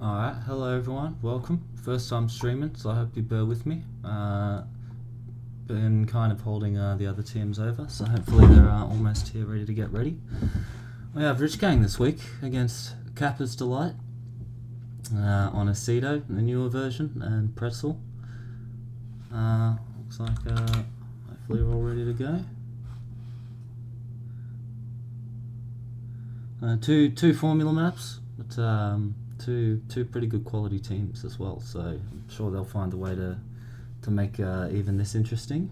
Alright, hello everyone, welcome. First time streaming, so I hope you bear with me. Been kind of holding the other teams over, so hopefully they're almost here ready to get ready. We have Rich Gang this week against Kappa's Delight on Aceto, the newer version, and Pretzel. Looks like hopefully we're all ready to go. Two formula maps, but two pretty good quality teams as well, so I'm sure they'll find a way to make even this interesting.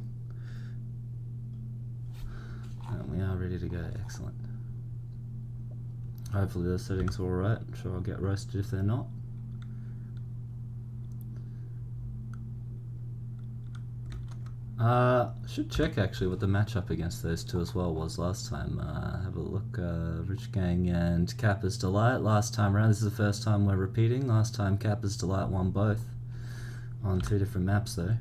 And we are ready to go. Excellent. Hopefully the settings are alright. I'm sure I'll get roasted if they're not. Should check actually what the matchup against those two as well was last time. Have a look. Rich Gang and Kappa's Delight last time around. This is the first time we're repeating. Last time Kappa's Delight won both on two different maps though.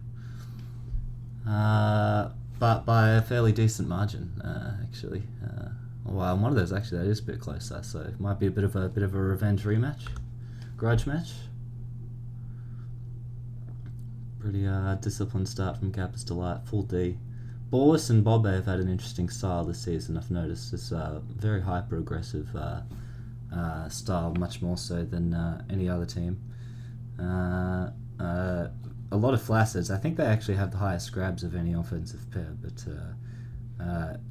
But by a fairly decent margin actually. Well, one of those actually that is a bit closer, so it might be a bit of a revenge rematch, grudge match. Pretty disciplined start from Kappa's Delight, full D. Borwis and Bobe have had an interesting style this season, I've noticed. It's a very hyper-aggressive style, much more so than any other team. A lot of flaccid. I think they actually have the highest grabs of any offensive pair, but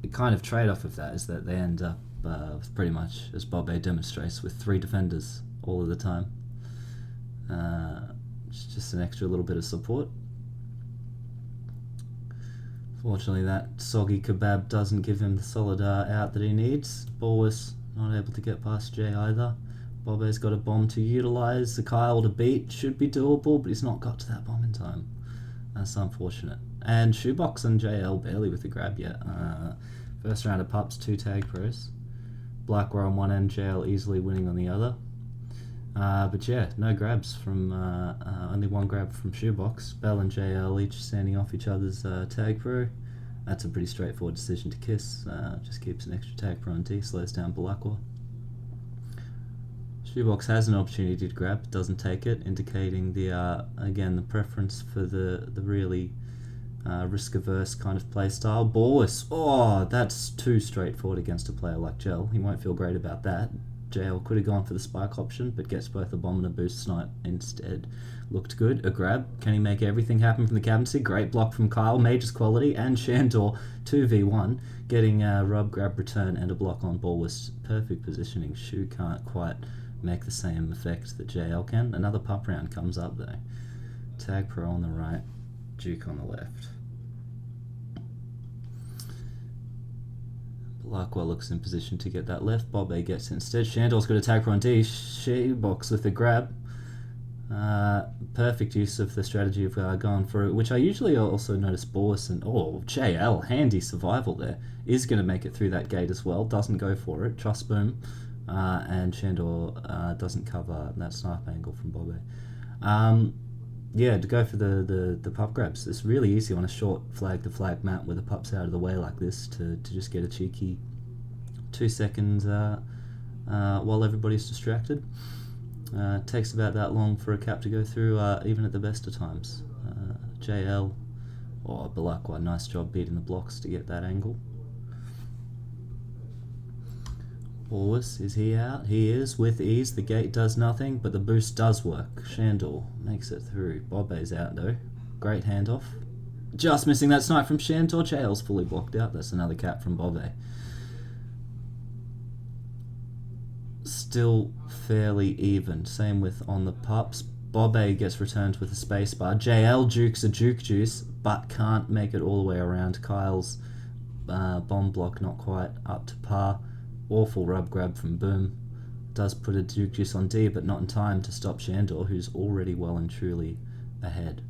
the kind of trade-off of that is that they end up with pretty much, as Bobe demonstrates, with 3 defenders all of the time. It's just an extra little bit of support. Fortunately, that soggy kebab doesn't give him the solid out that he needs. Borwis not able to get past Jay either. Bobe's got a bomb to utilise. The Kyle to beat should be doable, but he's not got to that bomb in time. That's unfortunate. And Shoebox and JL barely with the grab yet. First round of pups, 2 tag pros. Blackwell on one end, JL easily winning on the other. But yeah, no grabs from, only one grab from Shoebox. Bell and JL each standing off each other's tag pro. That's a pretty straightforward decision to kiss. Just keeps an extra tag pro on D, slows down Balakwa. Shoebox has an opportunity to grab, doesn't take it, indicating the again the preference for the really risk-averse kind of play style. Borwis, oh, that's too straightforward against a player like Gel. He won't feel great about that. JL could have gone for the spike option, but gets both a bomb and a boost snipe instead. Looked good. A grab. Can he make everything happen from the captaincy? Great block from Kyle. Major's quality. And Shandor 2v1, getting a rub, grab, return, and a block on Borwis. Perfect positioning. Shu can't quite make the same effect that JL can. Another pup round comes up though. Tag pro on the right, Duke on the left. Blackwell looks in position to get that left. Bobe gets it instead. Shandor's got a tag pro on D. Shoebox with the grab. Perfect use of the strategy of going for it, which I usually also notice Borwis and JL, handy survival there, is going to make it through that gate as well. Doesn't go for it. Trust boom. And Shandor doesn't cover that snipe angle from Bobe. Yeah, to go for the pup grabs. It's really easy on a short flag to flag map where the pup's out of the way like this to just get a cheeky 2 seconds while everybody's distracted. Takes about that long for a cap to go through, even at the best of times. JL or Balakwa, nice job beating the blocks to get that angle. Borwis, is he out? He is, with ease. The gate does nothing, but the boost does work. Shandor makes it through. Bobe's out though. Great handoff. Just missing that snipe from Shandor. JL's fully blocked out. That's another cap from Bobe. Still fairly even. Same with on the pups. Bobe gets returned with a spacebar. JL jukes a juke juice, but can't make it all the way around. Kyle's bomb block not quite up to par. Awful rub grab from Boom. Does put a Duke Juice on D, but not in time to stop Shandor, who's already well and truly ahead.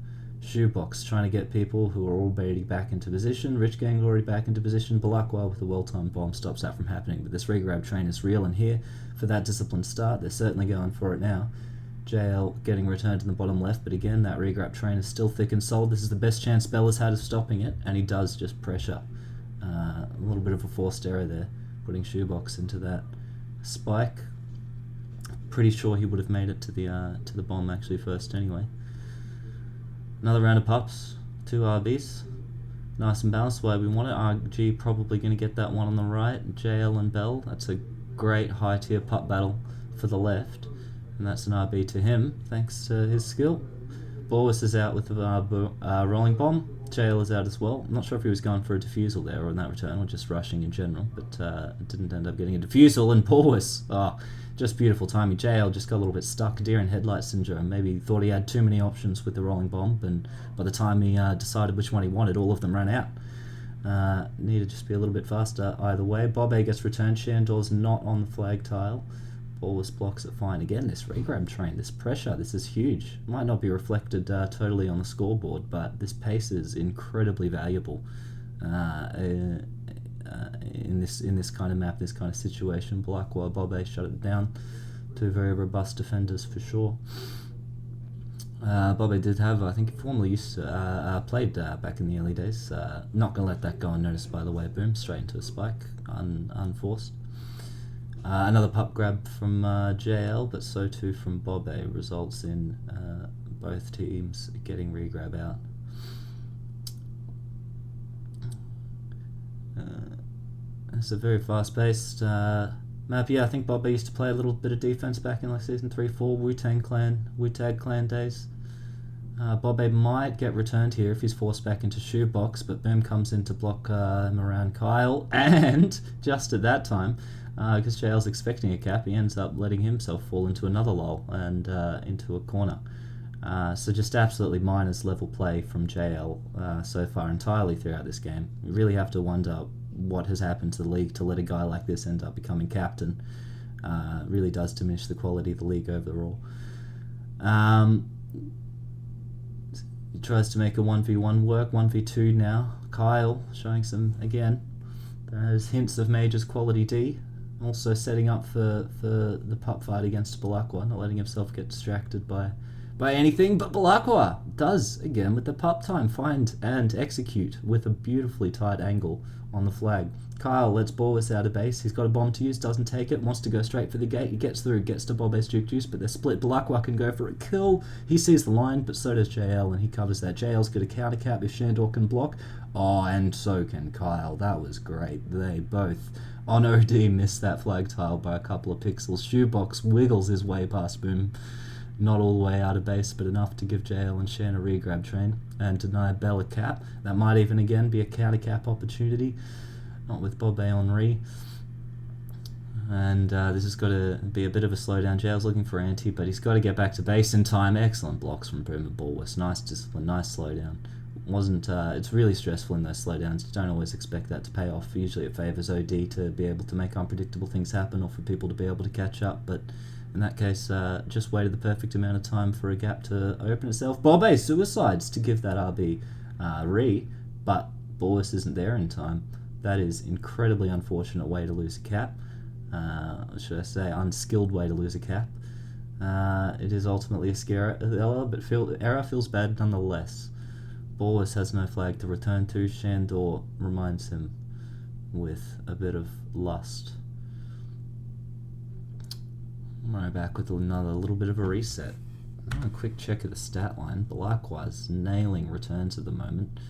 Shoebox trying to get people who are already back into position. Rich Gang already back into position. Balakwa with a well-timed bomb stops that from happening, but this regrab train is real, and here, for that disciplined start, they're certainly going for it now. JL getting returned in the bottom left, but again, that regrab train is still thick and solid. This is the best chance Bell has had of stopping it, and he does just pressure. A little bit of a forced error there, putting Shoebox into that spike. pretty sure he would have made it to the bomb actually first anyway. Another round of pups, 2 RBs. Nice and balanced the way we want it. RG probably going to get that one on the right. JL and Bell. That's a great high tier pup battle for the left. And that's an RB to him, thanks to his skill. Borwis is out with the rolling bomb. JL is out as well. I'm not sure if he was going for a defusal there or in that return, or just rushing in general, but didn't end up getting a defusal. And Borwis, just beautiful timing. JL just got a little bit stuck, deer in headlight syndrome. Maybe he thought he had too many options with the rolling bomb, and by the time he decided which one he wanted, all of them ran out. Needed to just be a little bit faster either way. Bob A gets returned. Shandor's not on the flag tile. Borwis blocks it fine. Again, this regrab train, this pressure, this is huge. Might not be reflected totally on the scoreboard, but this pace is incredibly valuable in this kind of map, this kind of situation. Blackwell, Bob A shut it down. 2 very robust defenders for sure. Bob A did have, I think, formerly used to played back in the early days. Not gonna let that go unnoticed, by the way. Boom, straight into a spike, unforced. Another pup grab from JL, but so too from Bob A, results in both teams getting regrab out. It's a very fast-paced map. Yeah, I think Bob A used to play a little bit of defense back in like season 3-4, Wu-Tang Clan days. Bob A might get returned here if he's forced back into shoebox, but Boom comes in to block him around Kyle, and just at that time, because JL's expecting a cap, he ends up letting himself fall into another lull and into a corner. So just absolutely minus level play from JL so far entirely throughout this game. You really have to wonder what has happened to the league to let a guy like this end up becoming captain. Really does diminish the quality of the league overall. He tries to make a 1v1 work, 1v2 now. Kyle showing some, again, those hints of Major's quality D. Also setting up for the pup fight against Balakwa, not letting himself get distracted by anything, but Balakwa does, again, with the pup time, find and execute with a beautifully tight angle on the flag. Kyle lets Borwis out of base. He's got a bomb to use, doesn't take it, wants to go straight for the gate. He gets through, gets to Bob A's Juke Juice, but they're split. Balakwa can go for a kill. He sees the line, but so does JL, and he covers that. JL's got a counter cap if Shandor can block. Oh, and so can Kyle. That was great. They both, on OD, missed that flag tile by a couple of pixels. Shoebox wiggles his way past Boom. Not all the way out of base, but enough to give JL and Shan a regrab train and deny Bell a cap. That might even again be a counter cap opportunity. Not with Bob A on re. And this has got to be a bit of a slowdown. JL's looking for anti, but he's got to get back to base in time. Excellent blocks from Boom and Borwis. Nice discipline, nice slowdown. It's really stressful in those slowdowns. You don't always expect that to pay off. Usually it favours OD to be able to make unpredictable things happen or for people to be able to catch up, but in that case, just waited the perfect amount of time for a gap to open itself. Bob A suicides to give that RB re, but Borwis isn't there in time. That is incredibly unfortunate way to lose a cap. Should I say unskilled way to lose a cap. It is ultimately a scare error, but error feels bad nonetheless. Borwis has no flag to return to. Shandor reminds him with a bit of lust. Right back with another little bit of a reset. A quick check of the stat line. Likewise, nailing returns at the moment.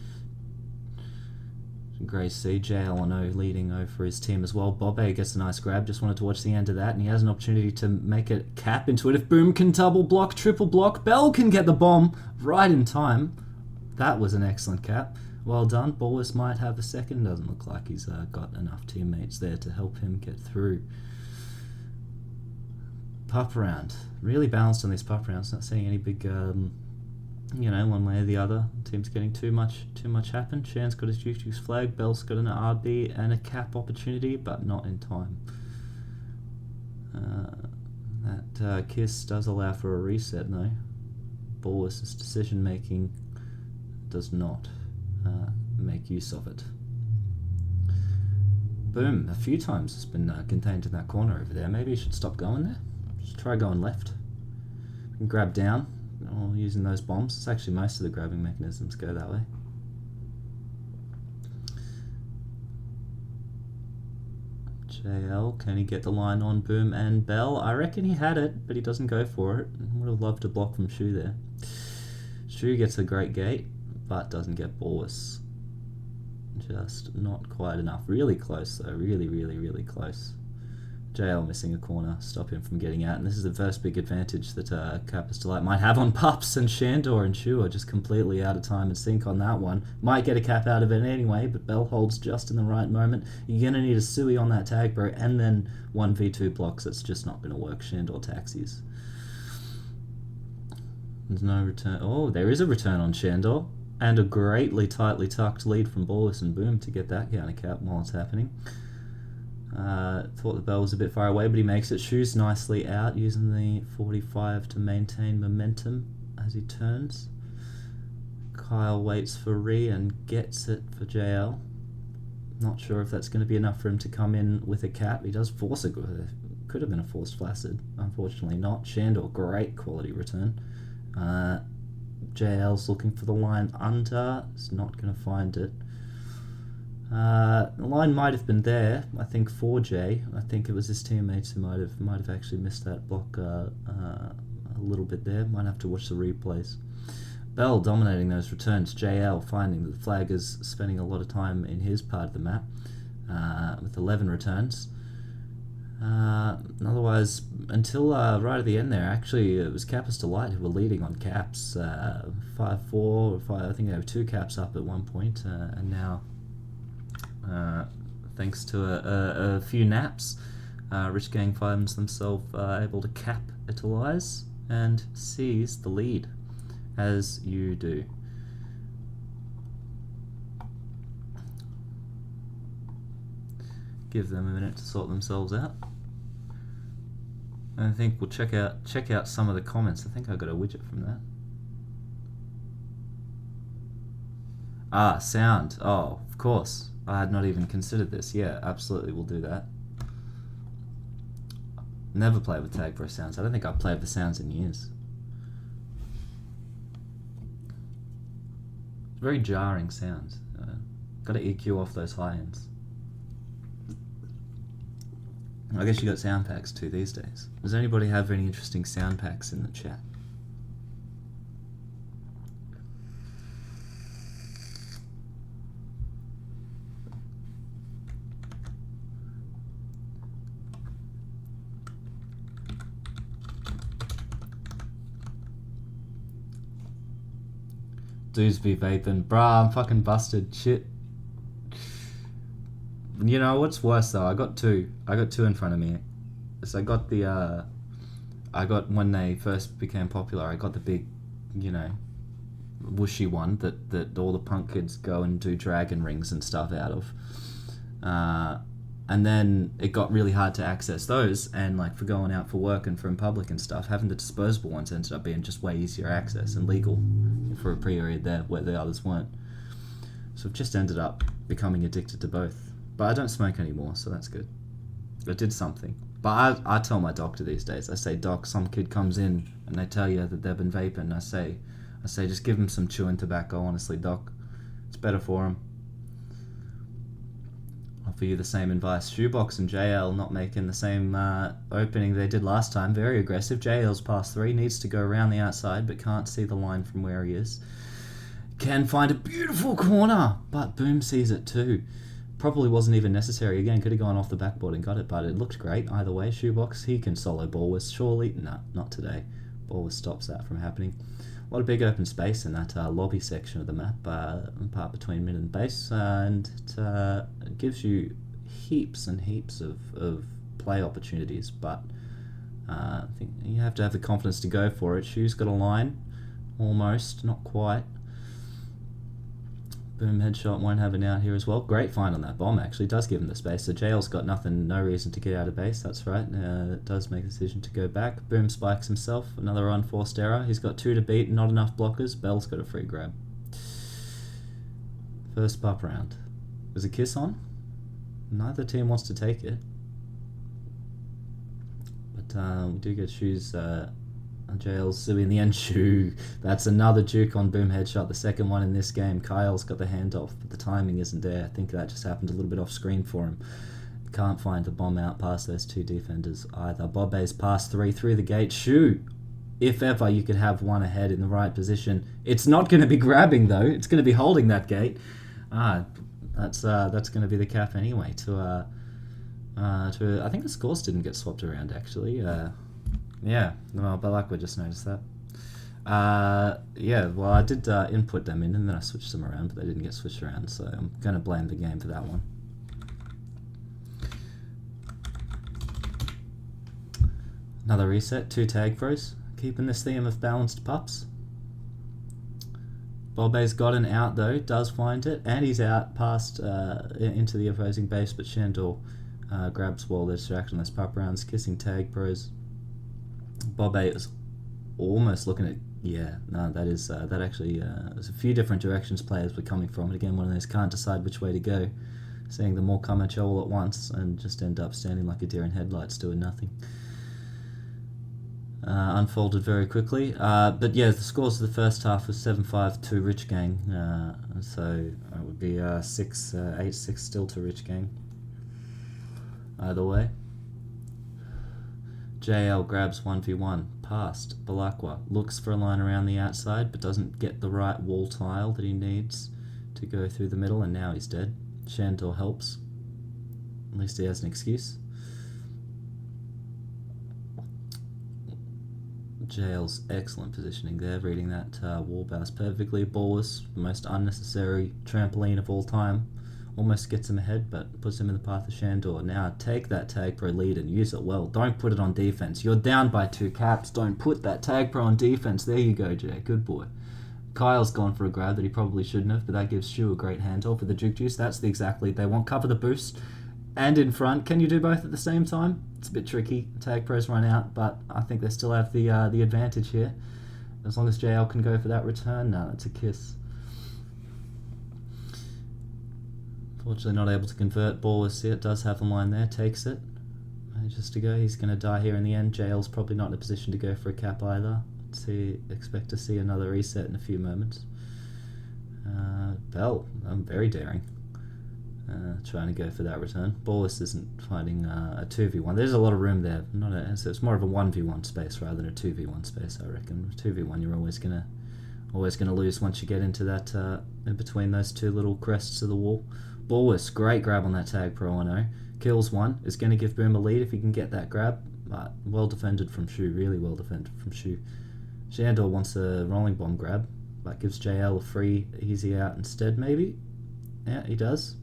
Great C, JL and O leading O for his team as well. Bob A gets a nice grab. Just wanted to watch the end of that, and he has an opportunity to make a cap into it. If Boom can double block, triple block, Bell can get the bomb right in time. That was an excellent cap. Well done. Borwis might have a second. Doesn't look like he's got enough teammates there to help him get through. Pup round. Really balanced on these pup rounds. Not seeing any big, one way or the other. Team's getting too much happen. Shan's got his Juke's flag. Bell's got an RB and a cap opportunity, but not in time. That kiss does allow for a reset, though. Borwis' decision making does not make use of it. Boom. A few times it's been contained in that corner over there. Maybe you should stop going there. Just try going left. And grab down, or using those bombs. It's actually most of the grabbing mechanisms go that way. JL, can he get the line on Boom and Bell? I reckon he had it, but he doesn't go for it. Would have loved to block from Shu there. Shu gets a great gate, but doesn't get Borwis. Just not quite enough. Really close though, really close. JL missing a corner, stop him from getting out, and this is the first big advantage that Kappa's Delight might have on Pups, and Shandor and Shu are just completely out of time and sync on that one. Might get a cap out of it anyway, but Bell holds just in the right moment. You're going to need a Sui on that tag, bro, and then 1v2 blocks. It's just not going to work. Shandor taxis. There's no return. Oh, there is a return on Shandor, and a greatly tightly tucked lead from Borwis and Boom to get that counter cap while it's happening. Thought the Bell was a bit far away, but he makes it. Shoes nicely out, using the 45 to maintain momentum as he turns. Kyle waits for Ree and gets it for JL. Not sure if that's going to be enough for him to come in with a cap. He does force a could have been a forced flaccid, unfortunately not. Shandor, great quality return. JL's looking for the line under. It's not going to find it. The line might have been there, I think, for Jay. I think it was his teammates who might have actually missed that block a little bit there. Might have to watch the replays. Bell dominating those returns. JL finding that the flag is spending a lot of time in his part of the map with 11 returns. Otherwise, until right at the end there, actually, it was Kappa's Delight who were leading on caps. 5-4, or 5, I think they were 2 caps up at one point, and now, thanks to a few naps, Rich Gang finds themselves able to capitalize and seize the lead, as you do. Give them a minute to sort themselves out. And I think we'll check out some of the comments. I think I got a widget from that. Ah, sound. Oh, of course. I had not even considered this. Yeah, absolutely, we'll do that. Never played with Tag Pro sounds. I don't think I've played with sounds in years. Very jarring sounds. Got to EQ off those high ends. I guess you got sound packs too these days. Does anybody have any interesting sound packs in the chat? Dudes be vaping. Bruh, I'm fucking busted. Shit. You know what's worse though? I got two in front of me. So I got the when they first became popular, I got the big, you know, whooshy one that all the punk kids go and do dragon rings and stuff out of. And then it got really hard to access those, and like for going out for work and for in public and stuff, having the disposable ones ended up being just way easier access and legal for a period there where the others weren't. So I've just ended up becoming addicted to both. But I don't smoke anymore, so that's good. I did something. But I tell my doctor these days, I say, Doc, some kid comes in and they tell you that they've been vaping. I say, just give them some chewing tobacco, honestly, Doc. It's better for them. Offer you the same advice. Shoebox and JL not making the same opening they did last time. Very aggressive. JL's past 3, needs to go around the outside, but can't see the line from where he is. Can find a beautiful corner, but Boom sees it too. Probably wasn't even necessary. Again, could have gone off the backboard and got it, but it looked great either way. Shoebox, he can solo Borwis, surely. No, not today. Borwis stops that from happening. A lot of big open space in that lobby section of the map, part between mid and base, and it gives you heaps and heaps of play opportunities, but I think you have to have the confidence to go for it. Shu's got a line, almost, not quite. Boom headshot won't have it out here as well. Great find on that bomb, actually. Does give him the space. So JL's got nothing, no reason to get out of base. That's right. It does make a decision to go back. Boom spikes himself. Another unforced error. He's got 2 to beat. Not enough blockers. Bell's got a free grab. First pup round. Was a kiss on? Neither team wants to take it. But we do get Shoes... JL's Sui in the end. Shu. That's another juke on Boom headshot. The second one in this game. Kyle's got the handoff, but the timing isn't there. I think that just happened a little bit off screen for him. Can't find the bomb out past those two defenders either. Bobbe's passed 3 through the gate. Shu, if ever you could have one ahead in the right position. It's not going to be grabbing though. It's going to be holding that gate. That's going to be the cap anyway. To I think the scores didn't get swapped around actually. Yeah, well, Balakwa just noticed that. Yeah, well, I did input them in and then I switched them around, but they didn't get switched around, so I'm going to blame the game for that one. Another reset, 2 tag pros, keeping this theme of balanced pups. Bobbe's got an out though, does find it, and he's out past into the opposing base, but Shandor grabs while they're distracting those pup rounds, kissing tag pros. Bobbe is almost looking at, yeah, no, that is, that actually, there's a few different directions players were coming from, and again, one of those can't decide which way to go, seeing them all come at you all at once, and just end up standing like a deer in headlights doing nothing. Unfolded very quickly, but yeah, the scores of the first half was 7-5 to Rich Gang, so it would be 8-6 still to Rich Gang, either way. JL grabs 1v1, past Balakwa, looks for a line around the outside but doesn't get the right wall tile that he needs to go through the middle, and now he's dead. Shandor helps, at least he has an excuse. JL's excellent positioning there, reading that wall bounce perfectly. Ballers, the most unnecessary trampoline of all time. Almost gets him ahead, but puts him in the path of Shandor. Now take that tag pro lead and use it well. Don't put it on defense. You're down by 2 caps. Don't put that tag pro on defense. There you go, Jay. Good boy. Kyle's gone for a grab that he probably shouldn't have, but that gives Shu a great handle for the juke juice. That's the exactly they want. Cover the boost and in front. Can you do both at the same time? It's a bit tricky. Tag pros run out, but I think they still have the advantage here. As long as JL can go for that return, no, that's a kiss. Fortunately not able to convert. Ballers here, does have a line there, takes it. Manages to go. He's going to die here in the end. JL's probably not in a position to go for a cap either. Expect to see another reset in a few moments. Bell, very daring. Trying to go for that return. Ballers isn't finding a 2v1. There's a lot of room there. So it's more of a 1v1 space rather than a 2v1 space, I reckon. 2v1 you're always gonna lose once you get into that in between those two little crests of the wall. Ballers, great grab on that tag pro 1-0. Kills one, is going to give Boom a lead if he can get that grab. But well defended from Shu, really well defended from Shu. Shandor wants a rolling bomb grab, but gives JL a free easy out instead maybe. Yeah, he does.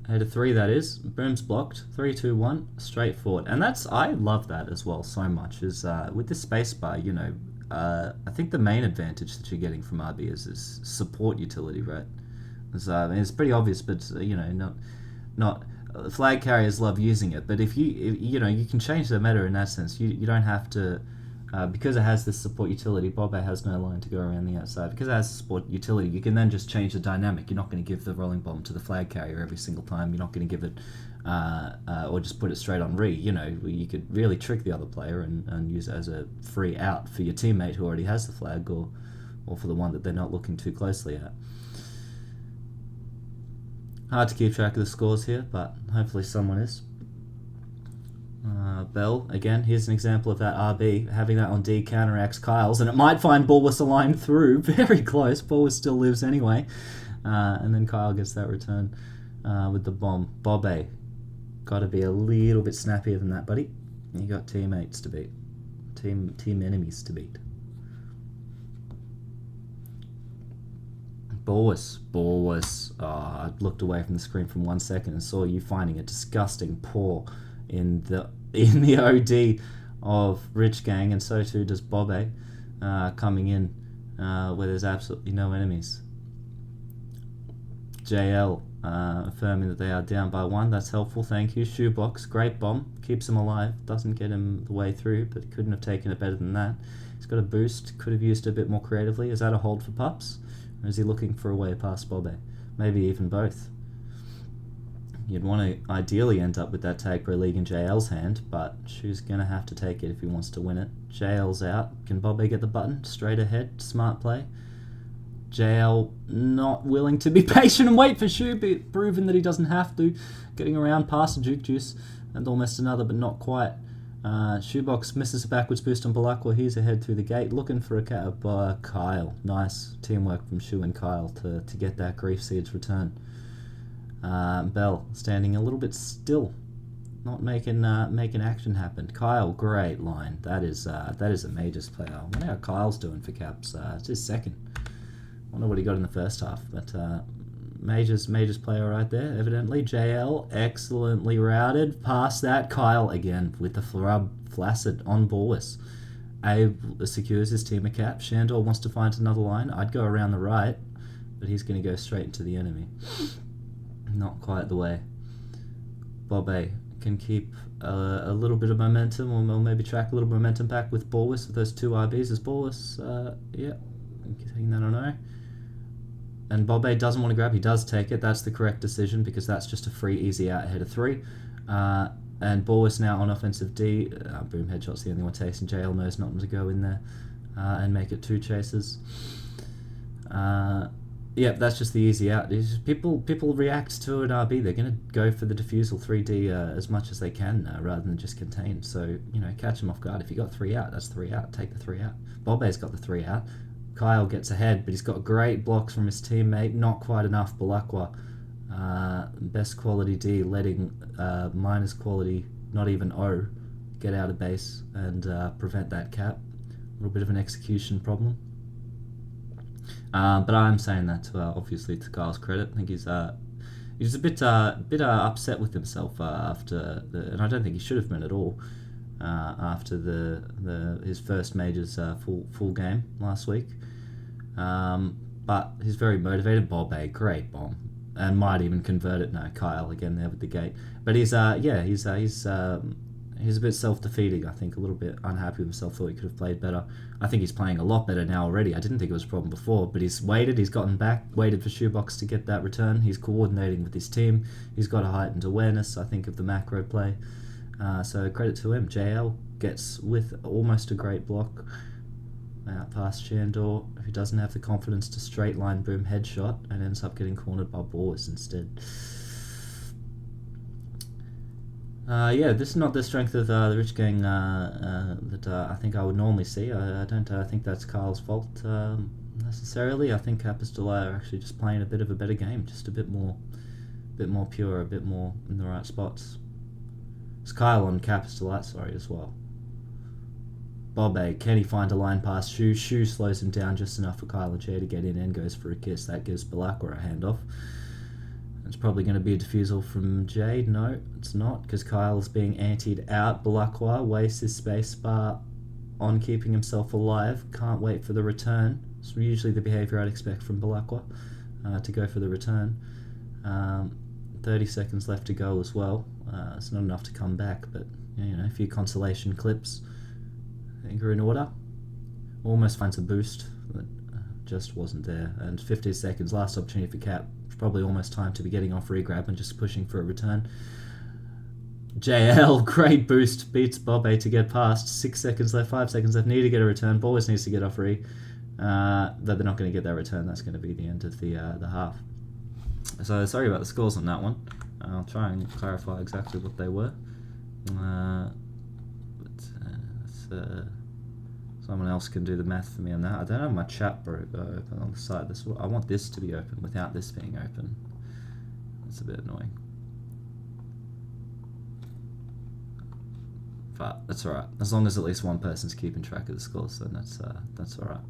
8-3 that is. Boom's blocked. 3-2-1. Straightforward. And that's, I love that as well so much, is with the spacebar, you know, I think the main advantage that you're getting from RB is support utility, right? I mean, it's pretty obvious, but you know, not flag carriers love using it. But if you know, you can change the meta in that sense. You don't have to, because it has this support utility. Bobbe has no line to go around the outside. Because it has support utility, you can then just change the dynamic. You're not going to give the rolling bomb to the flag carrier every single time. You're not going to give it, or just put it straight on re. You know, you could really trick the other player and use it as a free out for your teammate who already has the flag, or for the one that they're not looking too closely at. Hard to keep track of the scores here, but hopefully someone is. Bell, again, here's an example of that RB. Having that on D counteracts Kyle's, and it might find Bulwas aligned through. Very close. Bulwas still lives anyway. And then Kyle gets that return with the bomb. Bobbe, got to be a little bit snappier than that, buddy. You got teammates to beat. Team enemies to beat. Bulwas. Oh, I looked away from the screen for 1 second and saw you finding a disgusting paw in the OD of Rich Gang, and so too does Bobbe, coming in where there's absolutely no enemies. JL affirming that they are down by 1. That's helpful, thank you. Shoebox, great bomb, keeps him alive, doesn't get him the way through, but couldn't have taken it better than that. He's got a boost, could have used it a bit more creatively. Is that a hold for pups? Or is he looking for a way past Bobbe? Maybe even both. You'd want to ideally end up with that tag pro league in JL's hand, but Shu's going to have to take it if he wants to win it. JL's out. Can Bobbe get the button? Straight ahead. Smart play. JL not willing to be patient and wait for Shu, proving that he doesn't have to. Getting around past the Juke Juice and almost another, but not quite. Shoebox misses a backwards boost on Balakwa. He's ahead through the gate, looking for a cat by Kyle. Nice teamwork from Shu and Kyle to get that Grief Seed's return. Bell standing a little bit still, not making action happen. Kyle, great line. That is a Majors player. I wonder how Kyle's doing for caps. It's his second. Wonder what he got in the first half, but Majors player right there, evidently. JL, excellently routed. Past that, Kyle again with the flub flaccid on Borwis. Abe secures his team a cap. Shandor wants to find another line. I'd go around the right, but he's going to go straight into the enemy. Not quite the way. Bobe can keep a little bit of momentum, or maybe track a little momentum back with Borwis with those two RBs. Is Borwis, yeah, taking that on O. And Bobe doesn't want to grab. He does take it. That's the correct decision because that's just a free, easy out ahead of 3. And Borwis now on offensive D. Boom headshot's the only one tasting. JL knows not to go in there and make it 2 chases. Yep, that's just the easy out. People react to an RB. They're going to go for the defusal 3D as much as they can rather than just contain. So, catch them off guard. If you got 3 out, that's 3 out. Take the 3 out. Bobe's got the 3 out. Kyle gets ahead, but he's got great blocks from his teammate. Not quite enough. Balakwa, best quality D, letting minus quality, not even O, get out of base and prevent that cap. A little bit of an execution problem. But I'm saying that obviously to Kyle's credit. I think he's a bit upset with himself after and I don't think he should have been at all. After his first Majors full game last week, but he's very motivated. Bobe, great bomb, and might even convert it now. Kyle again there with the gate, but he's a bit self-defeating. I think a little bit unhappy with himself. Thought he could have played better. I think he's playing a lot better now already. I didn't think it was a problem before, but he's waited. He's gotten back, waited for Shoebox to get that return. He's coordinating with his team. He's got a heightened awareness, I think, of the macro play. So credit to him. JL gets with almost a great block out past Shandor, who doesn't have the confidence to straight line boom headshot and ends up getting cornered by Boris instead. Yeah, this is not the strength of the Rich Gang that I think I would normally see. I don't think that's Kyle's fault necessarily. I think Capistolai are actually just playing a bit of a better game, just a bit more pure, a bit more in the right spots. It's Kyle on Capistolite, sorry, as well. Bobe, can he find a line past Shu? Shu slows him down just enough for Kyle and Jay to get in and goes for a kiss. That gives Balakwa a handoff. It's probably going to be a defusal from Jade. No, it's not, because Kyle is being antied out. Balakwa wastes his space bar on keeping himself alive. Can't wait for the return. It's usually the behaviour I'd expect from Balakwa to go for the return. 30 seconds left to go as well. It's not enough to come back, but a few consolation clips I think are in order. Almost finds a boost, but just wasn't there. And 50 seconds, last opportunity for Cap. It's probably almost time to be getting off regrab and just pushing for a return. JL, great boost, beats Bobe to get past. 6 seconds left, 5 seconds left. Need to get a return. Always needs to get off re. Though they're not going to get that return. That's going to be the end of the half. So sorry about the scores on that one. I'll try and clarify exactly what they were. Someone else can do the math for me on that. I don't have my chat open on the side. I want this to be open without this being open. That's a bit annoying. But that's alright. As long as at least one person's keeping track of the scores, then that's alright.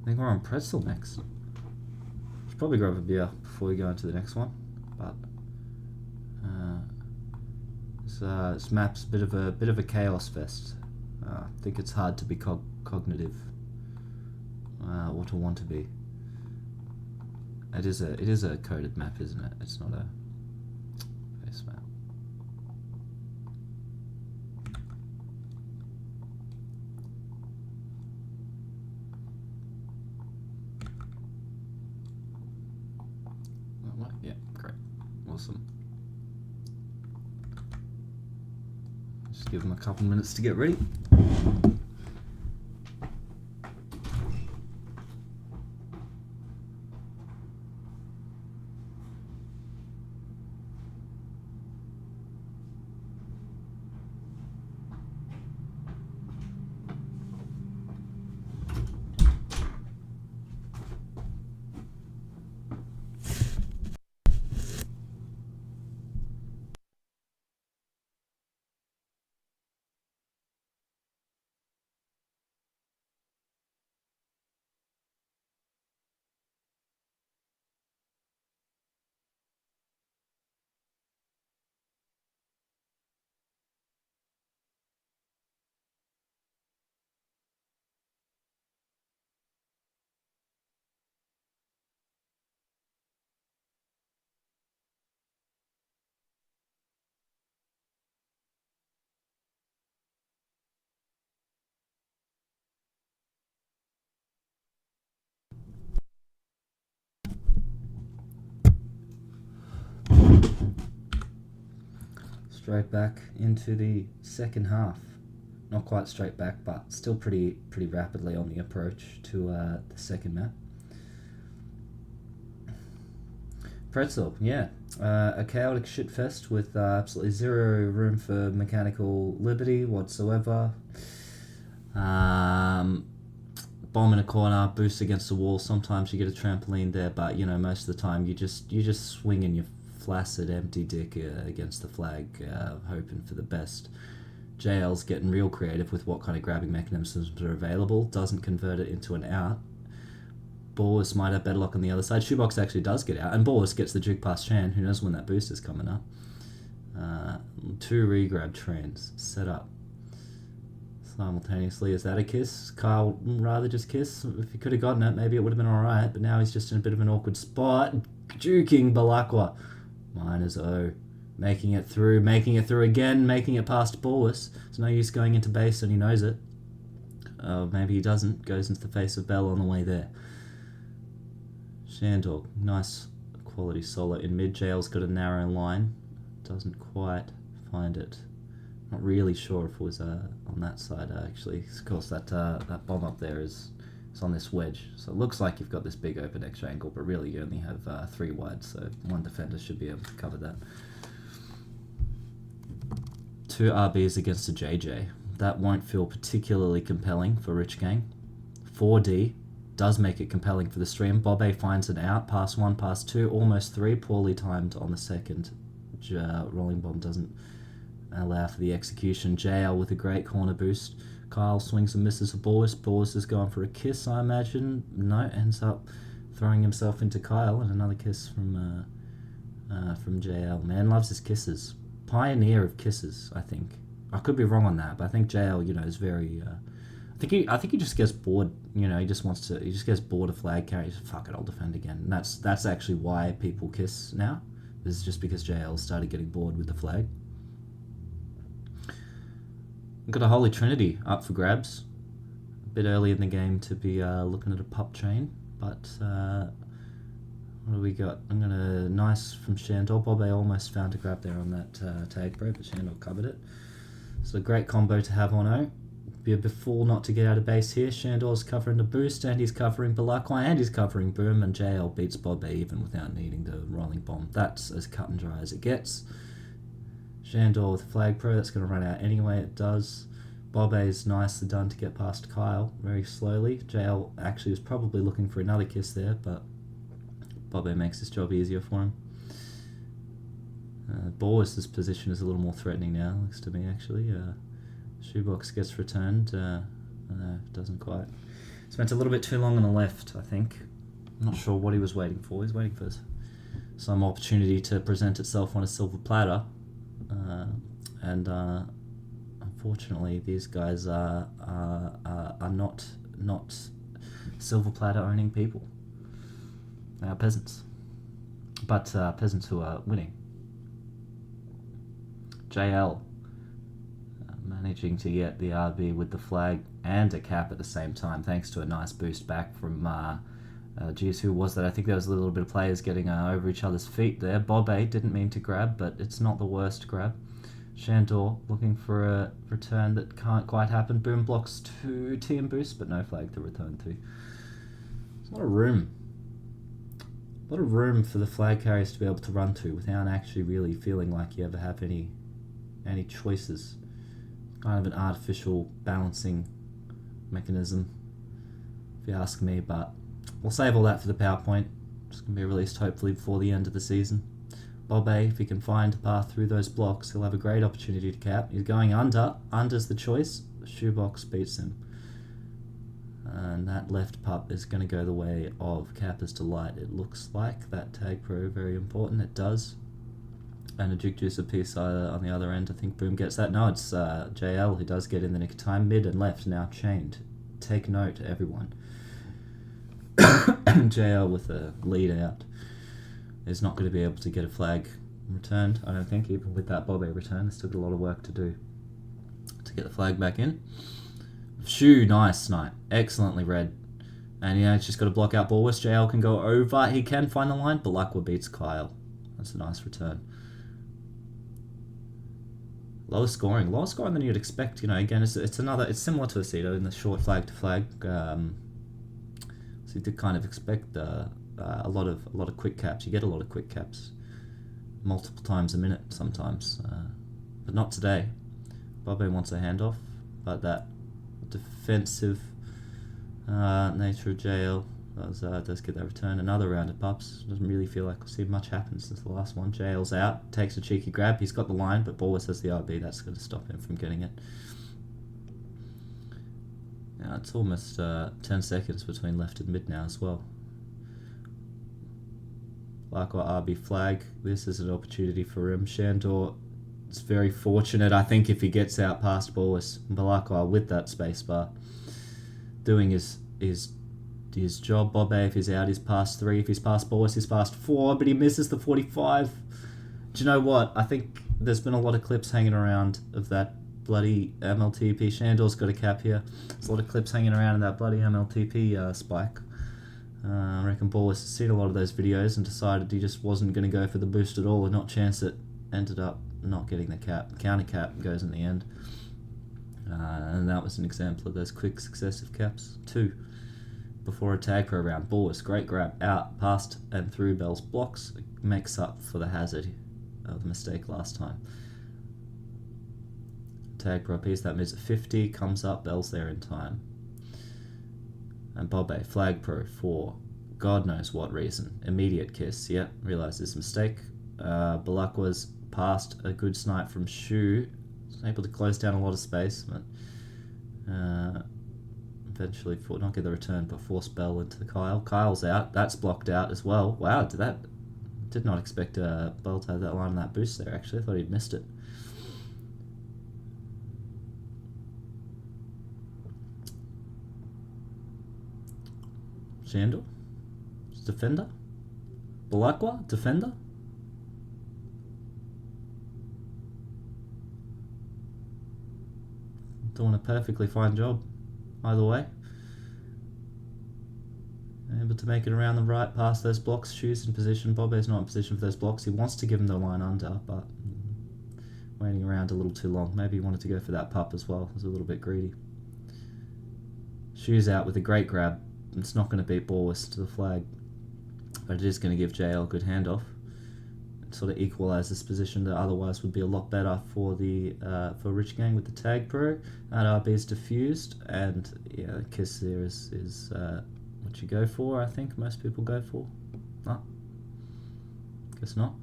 I think we're on Pretzel next. Should probably grab a beer before we go into the next one, but this map's a bit of a chaos fest. I think it's hard to be cognitive, or to want to be. It is a coded map, isn't it? It's not a base map. Yeah, great, awesome. Just give them a couple minutes to get ready. Straight back into the second half. Not quite straight back, but still pretty rapidly on the approach to the second map. Pretzel, yeah. A chaotic shitfest with absolutely zero room for mechanical liberty whatsoever. Bomb in a corner, boost against the wall. Sometimes you get a trampoline there, but you know, most of the time you just swinging your flaccid empty dick against the flag, hoping for the best. JL's getting real creative with what kind of grabbing mechanisms are available. Doesn't convert it into an out. Boris might have better luck on the other side. Shoebox actually does get out, and Boris gets the juke past Chan. Who knows when that boost is coming up. 2 regrab trains set up simultaneously. Is that a kiss? Kyle would rather just kiss. If he could have gotten it, maybe it would have been alright, but now he's just in a bit of an awkward spot. Juking Balakwa. -0. Making it through again, making it past Boris. It's no use going into base, and he knows it. Maybe he doesn't. Goes into the face of Bell on the way there. Shandor, nice quality solo in mid. JL's got a narrow line. Doesn't quite find it. Not really sure if it was on that side, actually. Of course, that bomb up there is on this wedge. So it looks like you've got this big open extra angle, but really you only have 3 wide, so one defender should be able to cover that. 2 RBs against a JJ. That won't feel particularly compelling for Rich Gang. 4D does make it compelling for the stream. Bobe finds an out, pass 1, pass 2, almost 3, poorly timed on the second. Rolling bomb doesn't allow for the execution. JL with a great corner boost. Kyle swings and misses a Boris. Boris is going for a kiss, I imagine. No, ends up throwing himself into Kyle, and another kiss from JL. Man loves his kisses. Pioneer of kisses, I think. I could be wrong on that, but I think JL, you know, is very. I think he just gets bored. You know, he just gets bored of flag carry. He's like, fuck it, I'll defend again. And that's actually why people kiss now. This is just because JL started getting bored with the flag. We've got a Holy Trinity up for grabs. A bit early in the game to be looking at a pup chain, but what do we got? I'm gonna nice from Shandor. Bobe almost found a grab there on that tag bro, but Shandor covered it. So a great combo to have on O. Be a fool not to get out of base here. Shandor's covering the boost, and he's covering Balakwa, and he's covering Boom, and JL beats Bobe even without needing the rolling bomb. That's as cut and dry as it gets. Shandor with Flag Pro, that's going to run out anyway, it does. Bobe's nicely done to get past Kyle very slowly. JL actually was probably looking for another kiss there, but Bobe makes his job easier for him. Boris's position is a little more threatening now, looks to me actually. Shoebox gets returned, doesn't quite. Spent a little bit too long on the left, I think. I'm not sure what he was waiting for. He's waiting for some opportunity to present itself on a silver platter. And unfortunately, these guys are not silver platter owning people. They are peasants, but peasants who are winning. JL managing to get the RB with the flag and a cap at the same time, thanks to a nice boost back from geez, who was that? I think there was a little bit of players getting over each other's feet there. Bobe didn't mean to grab, but it's not the worst grab. Shandor looking for a return that can't quite happen. Boom blocks 2 TM boost, but no flag to return to. There's a lot of room. A lot of room for the flag carriers to be able to run to without actually really feeling like you ever have any choices. Kind of an artificial balancing mechanism, if you ask me, but we'll save all that for the PowerPoint. It's going to be released hopefully before the end of the season. Bob A, if he can find a path through those blocks, he'll have a great opportunity to cap. He's going under. Under's the choice. Shoebox beats him. And that left pup is going to go the way of Kappa's Delight. It looks like that tag pro, very important. It does. And a Duke Juicer piece on the other end. I think Boom gets that. No, it's JL who does get in the nick of time. Mid and left now chained. Take note, everyone. JL with a lead out is not going to be able to get a flag returned, I don't think, even with that Bob A return. There's still got a lot of work to do to get the flag back in. Shoo, nice snipe. Excellently read. And yeah, it's just got to block out Bulwark. JL can go over. He can find the line, but Balakwa beats Kyle. That's a nice return. Lower scoring than you'd expect. You know, again, it's similar to Aceto in the short flag to flag. So you did kind of expect a lot of quick caps. You get a lot of quick caps, multiple times a minute sometimes, but not today. Bobby wants a handoff, but that defensive nature of JL does get that return. Another round of pups. Doesn't really feel like we've seen much happen since the last one. JL's out, takes a cheeky grab. He's got the line, but Ballers has the RB. That's going to stop him from getting it. Now it's almost 10 seconds between left and mid now as well. Balakwa RB flag. This is an opportunity for him. Shandor is very fortunate, I think, if he gets out past Ballers. Balakwa with that spacebar doing his job. Bob A, if he's out, he's past 3. If he's past Ballers, he's past 4, but he misses the 45. Do you know what? I think there's been a lot of clips hanging around of that bloody MLTP. Shandor's got a cap here. There's a lot of clips hanging around in that bloody MLTP spike. I reckon Ballers has seen a lot of those videos and decided he just wasn't going to go for the boost at all and not chance it. Ended up not getting the cap. Counter cap goes in the end. And that was an example of those quick successive caps. 2 before a tag pro round. Ballers, great grab, out, past and through Bell's blocks. Makes up for the hazard of the mistake last time. Tag pro piece, that moves at 50, comes up, Bell's there in time. And Bob A, flag pro for God knows what reason. Immediate kiss, yeah, realised his mistake. Balakwa's past a good snipe from Shu. Was able to close down a lot of space, but eventually not get the return, but force Bell into Kyle. Kyle's out, that's blocked out as well. Wow, did not expect Bell to have that line on that boost there, actually. I thought he'd missed it. Shandor, defender. Balakwa, defender. Doing a perfectly fine job, either way. Able to make it around the right, past those blocks. Shoes in position. Bobbe's not in position for those blocks. He wants to give him the line under, but waiting around a little too long. Maybe he wanted to go for that pup as well. He was a little bit greedy. Shoes out with a great grab. It's not going to beat Ballwist to the flag, but it is going to give JL a good handoff. It sort of equalise this position that otherwise would be a lot better for the for Rich Gang with the tag pro. That RB is diffused, and yeah, kiss there is what you go for. I think most people go for. No, guess not.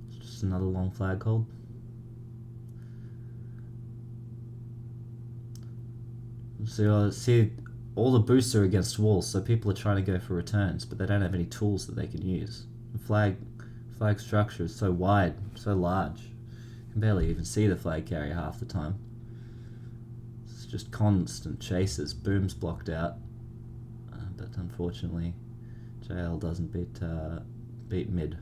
It's just another long flag hold. So see, all the boosts are against walls, so people are trying to go for returns, but they don't have any tools that they can use. The flag structure is so wide, so large, you can barely even see the flag carrier half the time. It's just constant chases. Boom's blocked out, but unfortunately, JL doesn't beat mid.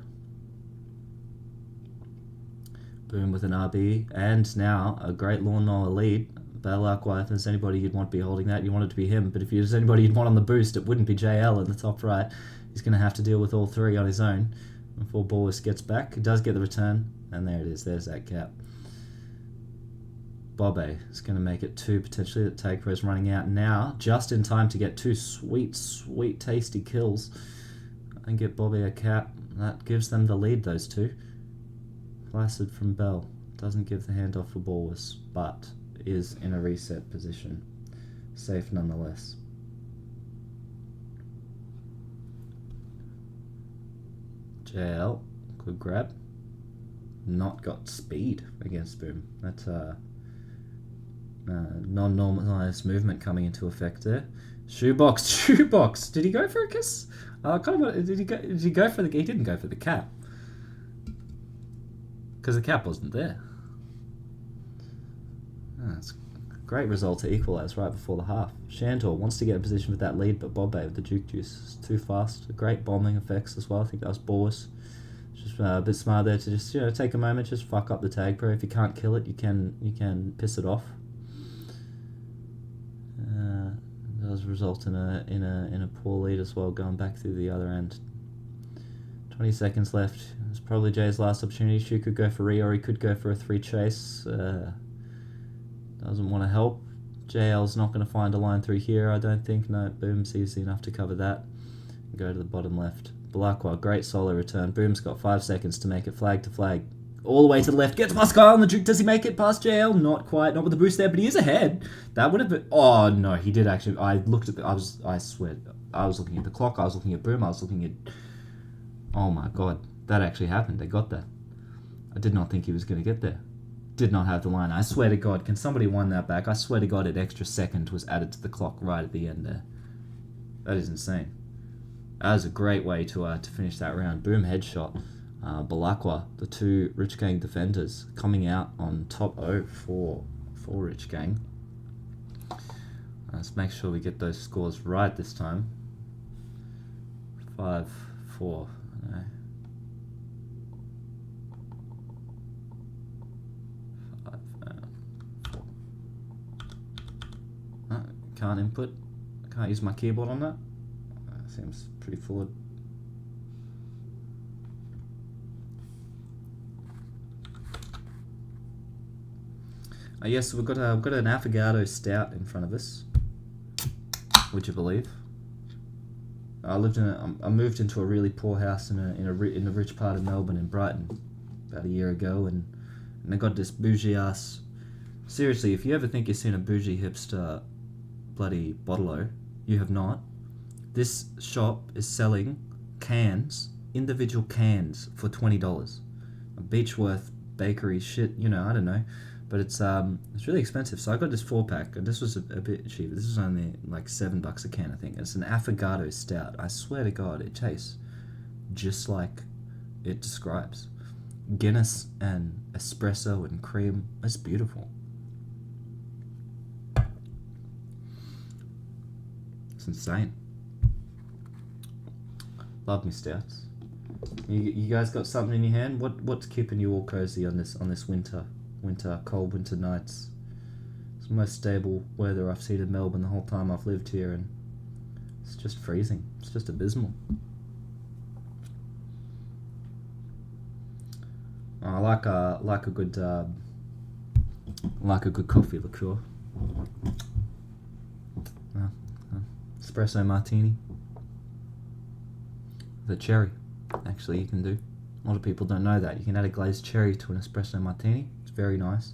Boom with an RB, and now a great lawnmower lead. Balakwa, if there's anybody you'd want to be holding that, you want it to be him. But if there's anybody you'd want on the boost, it wouldn't be JL in the top right. He's going to have to deal with all three on his own before Borwis gets back. He does get the return, and there it is. There's that cap. Bobe is going to make it 2 potentially. The tag pro is running out now, just in time to get 2 sweet, sweet, tasty kills and get Bobe a cap. That gives them the lead, those two. Placid from Bell. Doesn't give the handoff for Borwis, but is in a reset position. Safe nonetheless. JL, good grab. Not got speed against Boom. That's non-normalized movement coming into effect there. Shoebox. Did he go for a kiss? Did he go for the? He didn't go for the cap because the cap wasn't there. That's a great result to equalise right before the half. Shantor wants to get in position with that lead, but Bobe with the juke juice is too fast. Great bombing effects as well. I think that was Borwis. Just a bit smart there to just take a moment, just fuck up the tag pro. If you can't kill it, you can piss it off. Does result in a poor lead as well, going back through the other end. 20 seconds left. It's probably Jay's last opportunity. Shu could go for Re, or he could go for a 3 chase. Doesn't want to help. JL's not going to find a line through here, I don't think. No, Boom's easy enough to cover that. Go to the bottom left. Balakwa, great solo return. Boom's got 5 seconds to make it flag to flag. All the way to the left. Gets past Kyle on the juke. Does he make it past JL? Not quite. Not with the boost there, but he is ahead. That would have been... Oh, no, he did actually... I looked at the... I swear. I was looking at the clock. I was looking at Boom. I was looking at... Oh, my God. That actually happened. They got that. I did not think he was going to get there. Did not have the line. I swear to God. Can somebody wind that back? I swear to God, an extra second was added to the clock right at the end there. That is insane. That was a great way to finish that round. Boom headshot. Balakwa, the 2 Rich Gang defenders, coming out on top 0 for Rich Gang. Let's make sure we get those scores right this time. 5-4. No. 5-4. Can't input. Can't use my keyboard on that. Seems pretty fluid. Yes, we've got an Affogato Stout in front of us. Would you believe? I moved into a really poor house in a rich part of Melbourne, in Brighton, about a year ago, and I got this bougie ass. Seriously, if you ever think you've seen a bougie hipster bloody bottle-o, you have not. This shop is selling cans, individual cans, for $20. A Beechworth bakery shit, I don't know. But it's really expensive. So I got this 4-pack, and this was a bit cheaper. This was only like $7 a can, I think. It's an Affogato Stout. I swear to God, it tastes just like it describes. Guinness and espresso and cream. It's beautiful. It's insane. Love me stouts. You guys got something in your hand? What's keeping you all cozy on this cold winter nights? It's the most stable weather I've seen in Melbourne the whole time I've lived here, and it's just freezing. It's just abysmal. I like a good coffee liqueur. Espresso martini. The cherry, actually, you can do. A lot of people don't know that. You can add a glazed cherry to an espresso martini. It's very nice.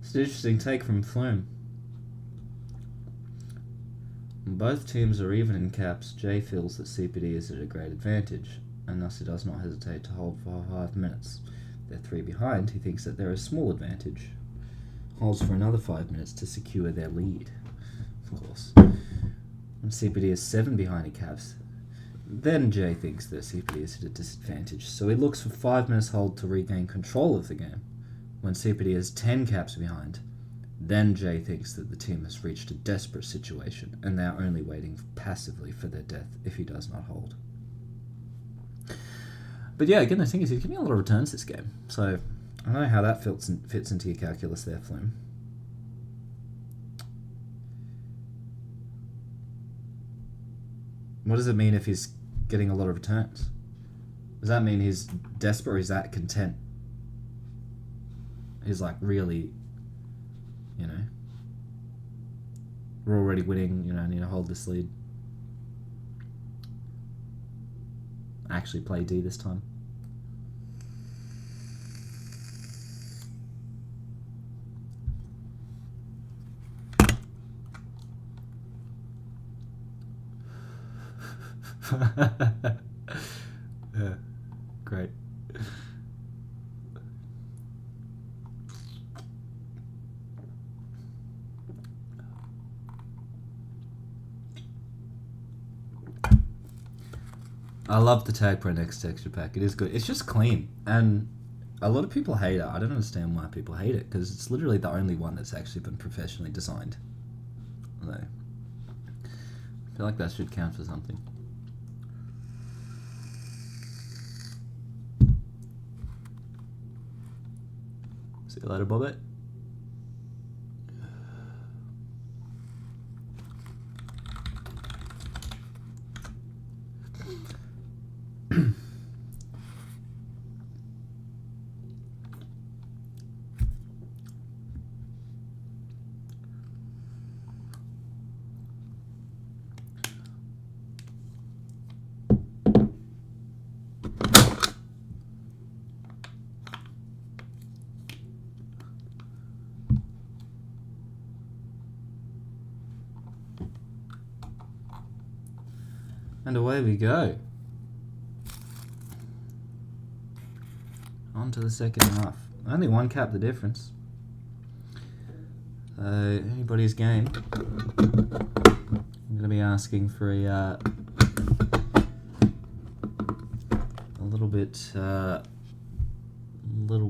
It's an interesting take from Flume. When both teams are even in caps, J feels that CPD is at a great advantage, and thus he does not hesitate to hold for 5 minutes. If they're 3 behind, he thinks that they're a small advantage. Holds for another 5 minutes to secure their lead, of course. When CPD is 7 behind in caps, then J thinks that CPD is at a disadvantage, so he looks for 5 minutes hold to regain control of the game. When CPD is 10 caps behind, then Jay thinks that the team has reached a desperate situation and they are only waiting passively for their death if he does not hold. But yeah, again, the thing is he's getting a lot of returns this game, so I don't know how that fits into your calculus there, Flume. What does it mean if he's getting a lot of returns? Does that mean he's desperate or is that content? He's like really, you know, we're already winning, you know, I need to hold this lead. Actually play D this time. Yeah, great. I love the Tag Pro Next texture pack. It is good. It's just clean, and a lot of people hate it. I don't understand why people hate it, because it's literally the only one that's actually been professionally designed. So, I feel like that should count for something. See you later, Bobbit. And away we go. On to the second half. Only one cap the difference. Anybody's game. I'm going to be asking for a little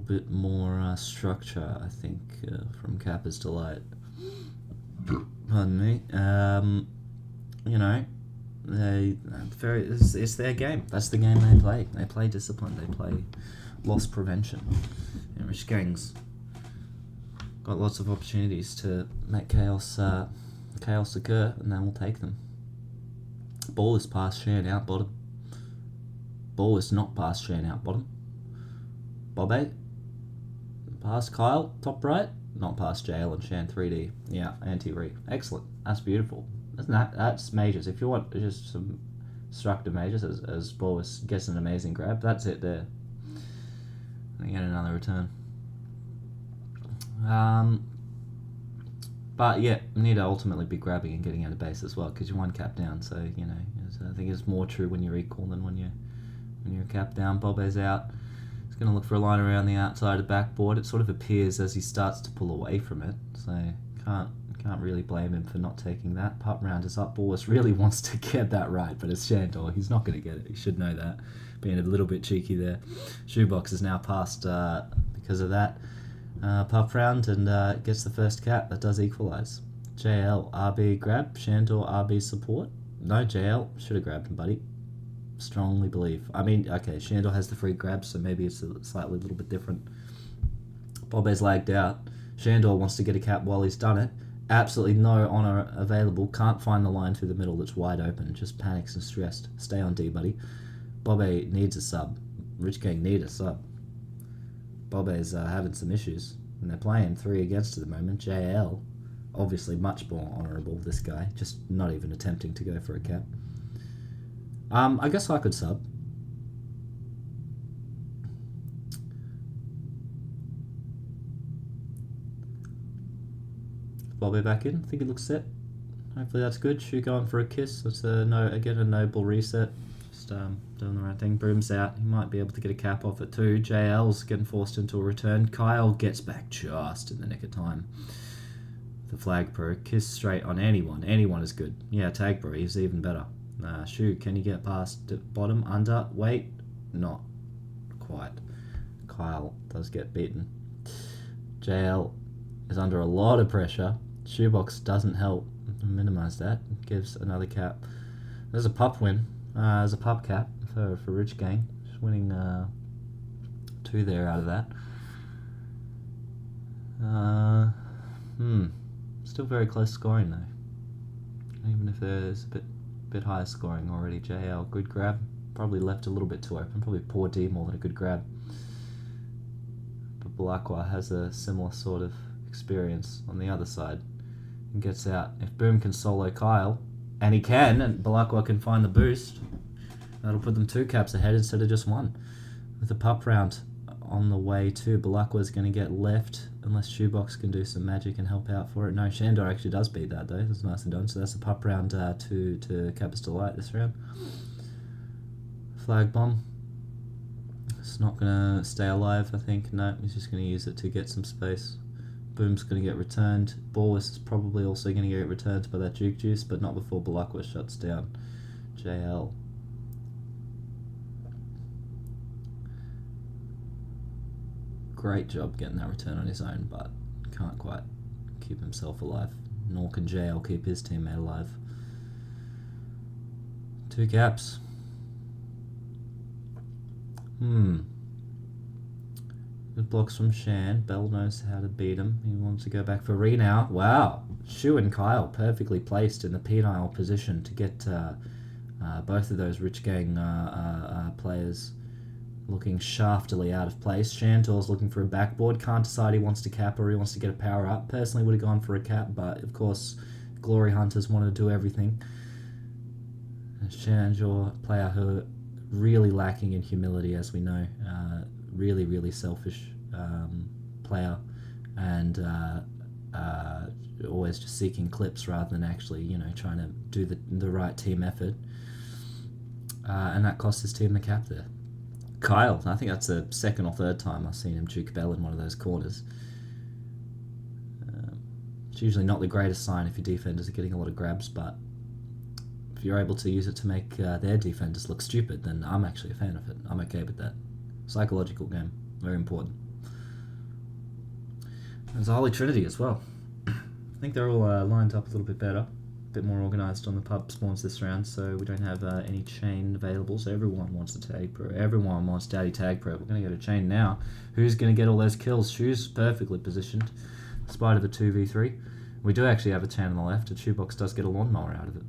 bit more structure, I think, from Kappa's Delight. Pardon me. You know. It's their game. That's the game they play. They play discipline. They play loss prevention. You know, Rich Gang's got lots of opportunities to make chaos occur, and they will take them. Ball is past Shan out bottom. Ball is not past Shan out bottom. Bobby past Kyle top right, not past JL and Shan 3D. Yeah, anti-re. Excellent. That's beautiful. That's majors. If you want just some structure majors, as Boris gets an amazing grab, that's it there. And get another return. But yeah, you need to ultimately be grabbing and getting out of base as well, because you're one cap down. So you know, I think it's more true when you're equal than when you're cap down. Bobbe's out. He's going to look for a line around the outside of the backboard. It sort of appears as he starts to pull away from it. So can't really blame him for not taking that. Pup round is up. Boris really wants to get that right, but it's Shandor. He's not going to get it. He should know that. Being a little bit cheeky there. Shoebox is now passed because of that. Pup round and gets the first cap. That does equalise. JL, RB grab. Shandor, RB support. No, JL. Should have grabbed him, buddy. Strongly believe. I mean, okay, Shandor has the free grab, so maybe it's a slightly little bit different. Bobbe's lagged out. Shandor wants to get a cap while he's done it. Absolutely no honour available. Can't find the line through the middle that's wide open. Just panics and stressed. Stay on D, buddy. Bobbe needs a sub. Rich Gang need a sub. Bobbe's having some issues. And they're playing 3 against at the moment. JL, obviously much more honourable, this guy. Just not even attempting to go for a cap. I guess I could sub. Bobby back in. I think it looks set. Hopefully that's good. Shu going for a kiss. That's again a noble reset. Just doing the right thing. Boom's out. He might be able to get a cap off it too. JL's getting forced into a return. Kyle gets back just in the nick of time. The flag pro. Kiss straight on anyone. Anyone is good. Yeah, tag pro. He's even better. Shu, can you get past the bottom? Under? Wait. Not quite. Kyle does get beaten. JL is under a lot of pressure. Shoebox doesn't help minimize that. Gives another cap. There's a pup win. There's a pup cap for Rich Gang. Just winning 2 there out of that. Still very close scoring though. Even if there's a bit higher scoring already. JL, good grab. Probably left a little bit too open. Probably poor D more than a good grab. But Balakwa has a similar sort of experience on the other side and gets out. If Boom can solo Kyle, and he can, and Balakwa can find the boost, that'll put them 2 caps ahead instead of just 1. With the pup round on the way too, Balakwa's going to get left unless Shoebox can do some magic and help out for it. No, Shandor actually does beat that though. That's nicely done. So that's the pup round to Kappa's Delight this round. Flag bomb. It's not going to stay alive, I think. No, he's just going to use it to get some space. Boom's going to get returned. Borwis is probably also going to get returned by that Juke Juice, but not before Balakwa shuts down JL. Great job getting that return on his own, but can't quite keep himself alive. Nor can JL keep his teammate alive. 2 caps. Good blocks from Shan. Bell knows how to beat him. He wants to go back for Re now. Wow. Shu and Kyle perfectly placed in the penile position to get both of those Rich Gang players looking shaftily out of place. Shantor's looking for a backboard. Can't decide he wants to cap or he wants to get a power up. Personally would have gone for a cap, but of course Glory Hunters wanted to do everything. Shantor, player who really lacking in humility, as we know. Really, really selfish player, and always just seeking clips rather than actually, trying to do the right team effort. And that cost his team the cap there. Kyle, I think that's the 2nd or 3rd time I've seen him juke Bell in one of those corners. It's usually not the greatest sign if your defenders are getting a lot of grabs, but if you're able to use it to make their defenders look stupid, then I'm actually a fan of it. I'm okay with that. Psychological game, very important. There's a Holy Trinity as well. I think they're all lined up a little bit better, a bit more organised on the pub spawns this round, so we don't have any chain available, so everyone wants a tag pro. Everyone wants Daddy Tag Pro. We're going to get a chain now. Who's going to get all those kills? Shu's perfectly positioned, in spite of a 2v3. We do actually have a chain on the left, and Shoebox does get a lawnmower out of it.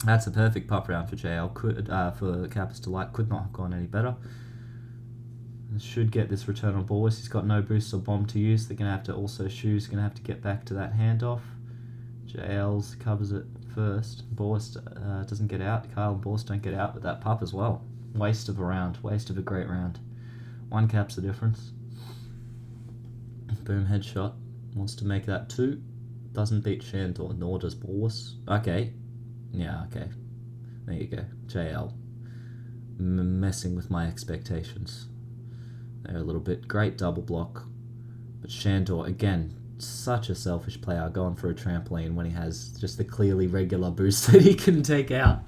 That's a perfect pup round for JL. For Kappa's Delight, could not have gone any better. Should get this return on Borwis. He's got no boost or bomb to use. They're going to have to also, Shu's going to have to get back to that handoff. JL's covers it first. Borwis doesn't get out. Kyle and Borwis don't get out with that pup as well. Waste of a round. Waste of a great round. 1 cap's the difference. Boom headshot. Wants to make that 2. Doesn't beat Shandor, nor does Borwis. Okay. Yeah, okay. There you go. JL. Messing with my expectations. They're a little bit. Great double block. But Shandor, again, such a selfish player, going for a trampoline when he has just the clearly regular boost that he can take out.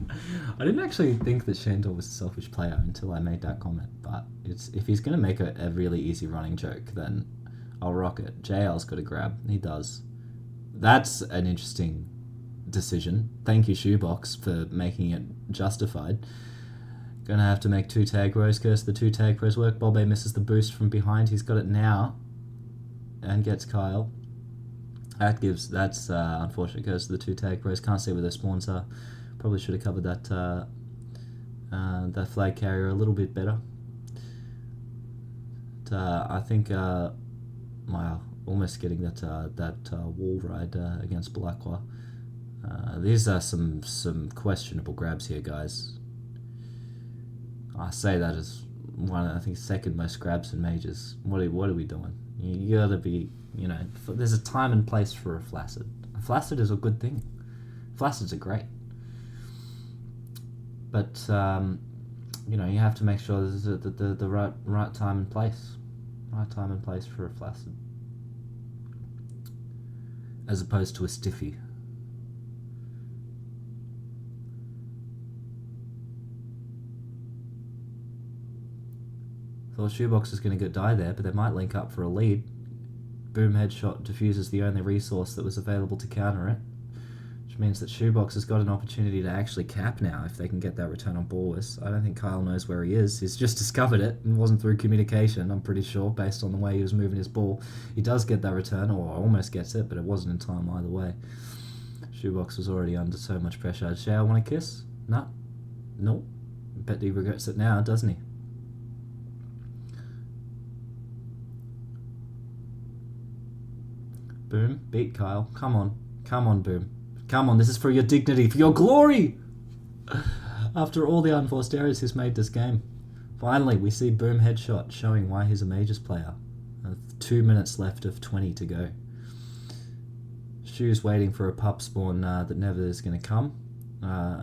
I didn't actually think that Shandor was a selfish player until I made that comment, but if he's going to make a really easy running joke, then I'll rock it. JL's got a grab. He does. That's an interesting decision. Thank you, Shoebox, for making it justified. Gonna have to make 2 tag rows. Curse the 2 tag rows work. Bobe misses the boost from behind. He's got it now, and gets Kyle. That's unfortunate. Goes to the 2 tag rows. Can't see where their spawns are. Probably should have covered that that flag carrier a little bit better. But, I think wow, almost getting that wall ride against Balakwa. These are some questionable grabs here, guys. I say that as one, I think, 2nd most grabs in majors. What are we doing? You gotta be, there's a time and place for a flaccid. A flaccid is a good thing. Flacids are great. But, you know, you have to make sure there's the right time and place. Right time and place for a Flacid. As opposed to a Stiffy. Thought Shoebox is going to die there, but they might link up for a lead. Boom headshot diffuses the only resource that was available to counter it, which means that Shoebox has got an opportunity to actually cap now if they can get that return on Borwis. I don't think Kyle knows where he is. He's just discovered it and wasn't through communication, I'm pretty sure, based on the way he was moving his ball. He does get that return, or almost gets it, but it wasn't in time either way. Shoebox was already under so much pressure. Does Shao want a kiss? No. No. Bet he regrets it now, doesn't he? Boom, beat Kyle. Come on. Come on, Boom. Come on, this is for your dignity, for your glory! After all the unforced errors he's made this game. Finally, we see Boom headshot, showing why he's a Majors player. 2 minutes left of 20 to go. Shoe's waiting for a pup spawn that never is going to come.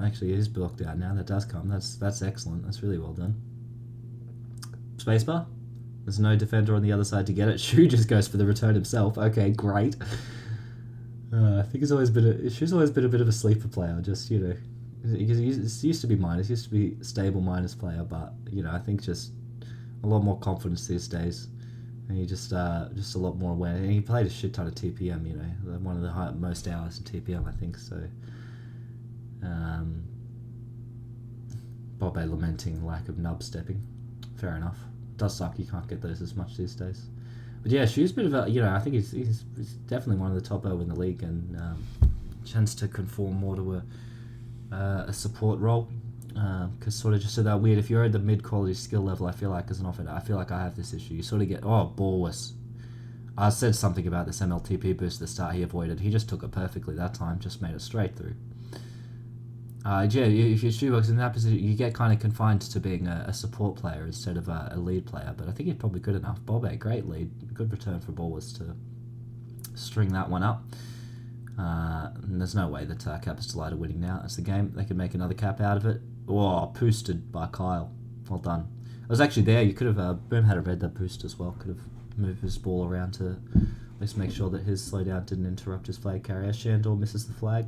Actually, it is blocked out now. That does come. That's excellent. That's really well done. Spacebar? There's no defender on the other side to get it. Shoe just goes for the return himself. Okay, great. I think Shoe's always been a bit of a sleeper player. Just, you know, it used to be minus. Used to be stable minus player, but you know, I think just a lot more confidence these days. And he just a lot more aware. And he played a shit ton of TPM. You know, one of the most hours in TPM, I think. So, Bob A lamenting lack of nub stepping. Fair enough. Does suck you can't get those as much these days. But yeah, Shoe's a bit of a, you know, I think he's definitely one of the top 0 in the league, and tends to conform more to a support role, because sort of just so that weird, if you're at the mid-quality skill level, I feel like as an offender, I feel like I have this issue. You sort of get, oh, Borwis. I said something about this MLTP boost at the start he avoided. He just took it perfectly that time, just made it straight through. Yeah, if your Shoebox in that position, you get kind of confined to being a support player instead of a lead player, but I think he's probably good enough. Bobe, great lead. Good return for Borwis to string that one up. And there's no way that Capitalite are winning now. That's the game. They could make another cap out of it. Oh, boosted by Kyle. Well done. I was actually there. You could have, Boom had a read that boost as well. Could have moved his ball around to at least make sure that his slowdown didn't interrupt his flag carrier. Shandor misses the flag.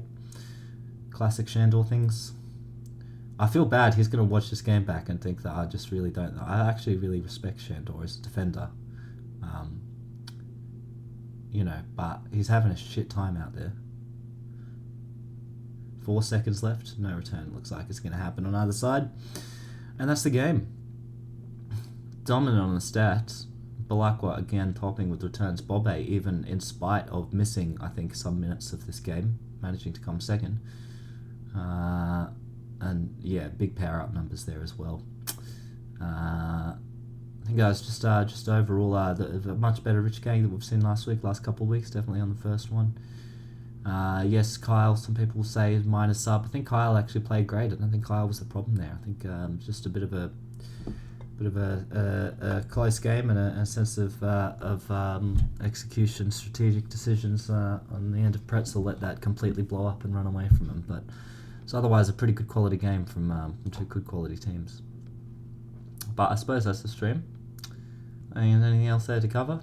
Classic Shandor things. I feel bad. He's going to watch this game back and think that I just really don't know. I actually really respect Shandor as a defender. You know, but he's having a shit time out there. 4 seconds left. No return. Looks like it's going to happen on either side. And that's the game. Dominant on the stats. Balakwa again topping with returns. Bobe, even in spite of missing, I think, some minutes of this game, managing to come second. And yeah, big power up numbers there as well. I think guys, just overall, the much better Rich game that we've seen last couple of weeks, definitely on the first one. Yes, Kyle, some people will say is minus sub. I think Kyle actually played great. I don't think Kyle was the problem there. I think just a bit of a close game and a sense of execution, strategic decisions on the end of Pretzel let that completely blow up and run away from him. But it's otherwise a pretty good quality game from two good quality teams. But I suppose that's the stream. Anything else there to cover?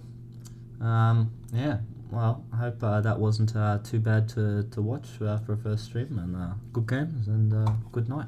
Yeah, well, I hope that wasn't too bad to watch for a first stream, and good games, and good night.